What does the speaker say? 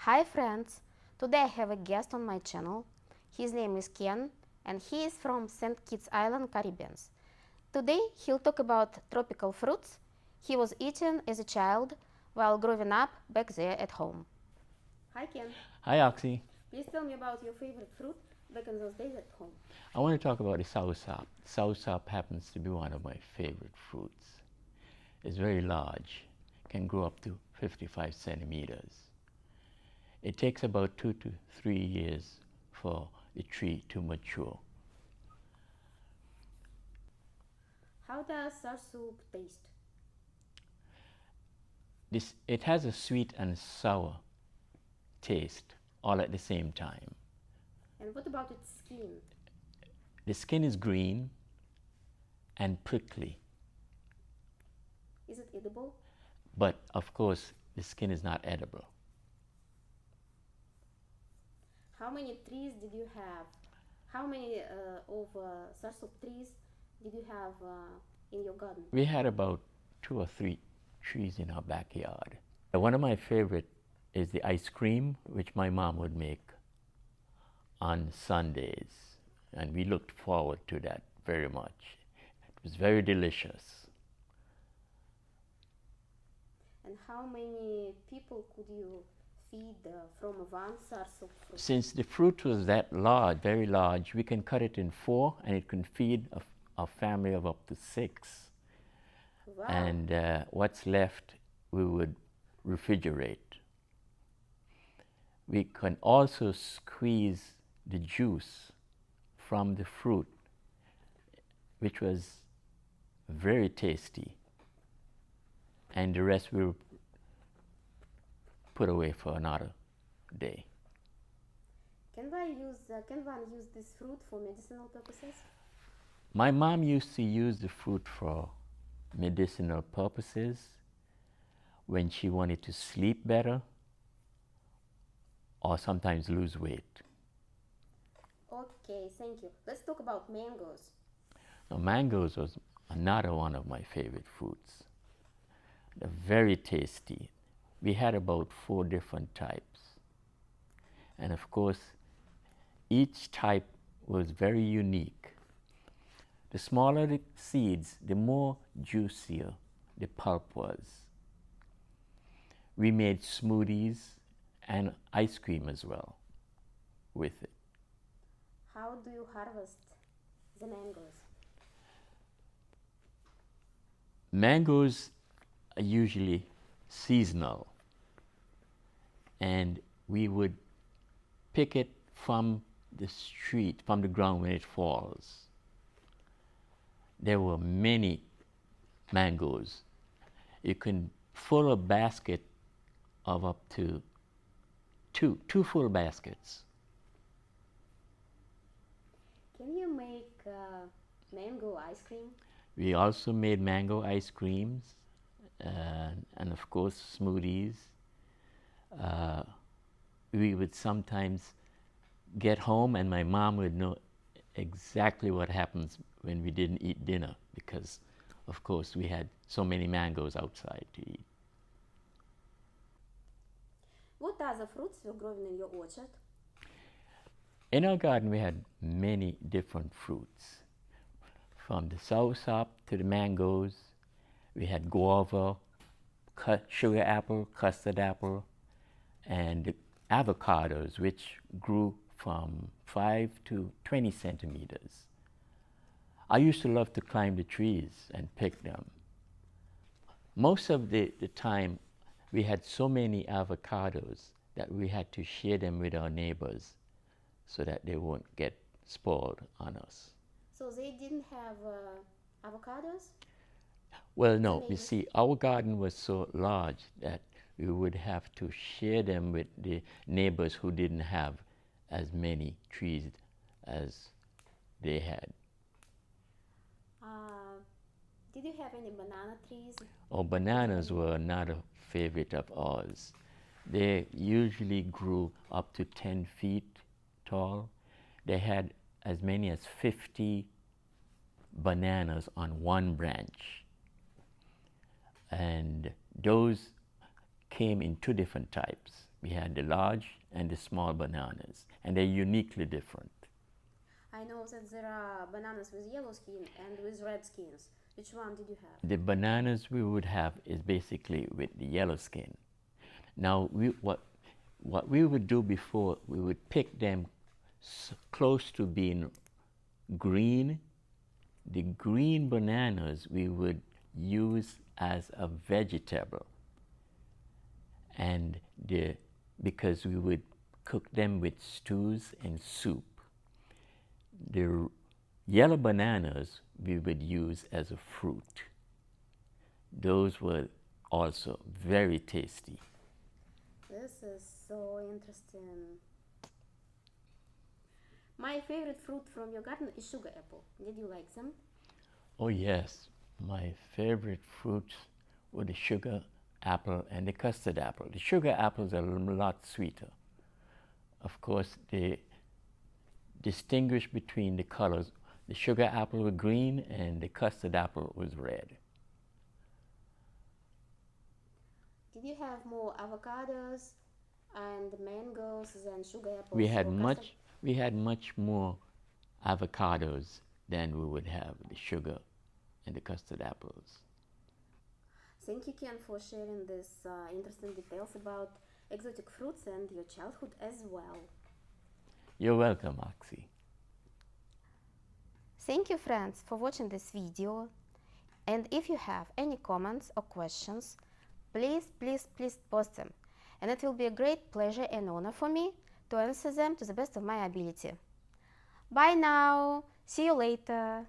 Hi friends! Today I have a guest on my channel. His name is Ken and he is from St. Kitts Island, Caribbean. Today he'll talk about tropical fruits he was eating as a child while growing up back there at home. Hi Ken! Hi, Oxy. Please tell me about your favorite fruit back in those days at home. I want to talk about the soursop. Soursop happens to be one of my favorite fruits. It's very large, can grow up to 55 centimeters. It takes about 2 to 3 years for the tree to mature. How does soursop taste? It has a sweet and sour taste all at the same time. And what about its skin? The skin is green and prickly, Is it edible? but of course the skin is not edible. How many trees did you have? How many soursop trees did you have in your garden? We had about 2 or 3 trees in our backyard. One of my favorite is the ice cream, which my mom would make on Sundays, and we looked forward to that very much. It was very delicious. And how many people could you feed from one soursop fruit? Since the fruit was that large, very large, we can cut it in 4 and it can feed a family of up to 6. Wow. And what's left we would refrigerate. We can also squeeze the juice from the fruit, which was very tasty, and the rest we'll put away for another day. Can one use this fruit for medicinal purposes? My mom used to use the fruit for medicinal purposes when she wanted to sleep better or sometimes lose weight. Okay, thank you. Let's talk about mangoes. Now, mangoes was another one of my favorite fruits. They're very tasty. We had about 4 different types. And of course, each type was very unique. The smaller the seeds, the more juicier the pulp was. We made smoothies and ice cream as well with it. How do you harvest the mangoes? Mangoes are usually seasonal, and we would pick it from the street, from the ground when it falls. There were many mangoes. You can fill a basket of up to two full baskets. Can you make mango ice cream? We also made mango ice creams and of course smoothies. We would sometimes get home and my mom would know exactly what happens when we didn't eat dinner, because of course we had so many mangoes outside to eat. What other fruits were growing in your orchard? In our garden we had many different fruits. From the soursop to the mangoes, we had guava, sugar apple, custard apple, and avocados, which grew from 5 to 20 centimeters. I used to love to climb the trees and pick them. Most of the time, we had so many avocados that we had to share them with our neighbors so that they won't get spoiled on us. So they didn't have avocados? Well, no, you see, our garden was so large that we would have to share them with the neighbors who didn't have as many trees as they had. Did you have any banana trees? Oh, bananas were another favorite of ours. They usually grew up to 10 feet tall. They had as many as 50 bananas on one branch. And those came in 2 different types. We had the large and the small bananas, and they're uniquely different. I know that there are bananas with yellow skin and with red skins. Which one did you have? The bananas we would have is basically with the yellow skin. Now, what we would do before, we would pick them close to being green. The green bananas we would use as a vegetable, and because we would cook them with stews and soup. The yellow bananas we would use as a fruit. Those were also very tasty. This is so interesting. My favorite fruit from your garden is sugar apple. Did you like them? Oh yes, my favorite fruits were the sugar apple and the custard apple. The sugar apples are a lot sweeter. Of course, they distinguish between the colors. The sugar apple was green and the custard apple was red. Did you have more avocados and mangoes than sugar apples? We had much more avocados than we would have the sugar and the custard apples. Thank you, Ken, for sharing these interesting details about exotic fruits and your childhood as well. You're welcome, Oxy. Thank you, friends, for watching this video. And if you have any comments or questions, please post them. And it will be a great pleasure and honor for me to answer them to the best of my ability. Bye now. See you later.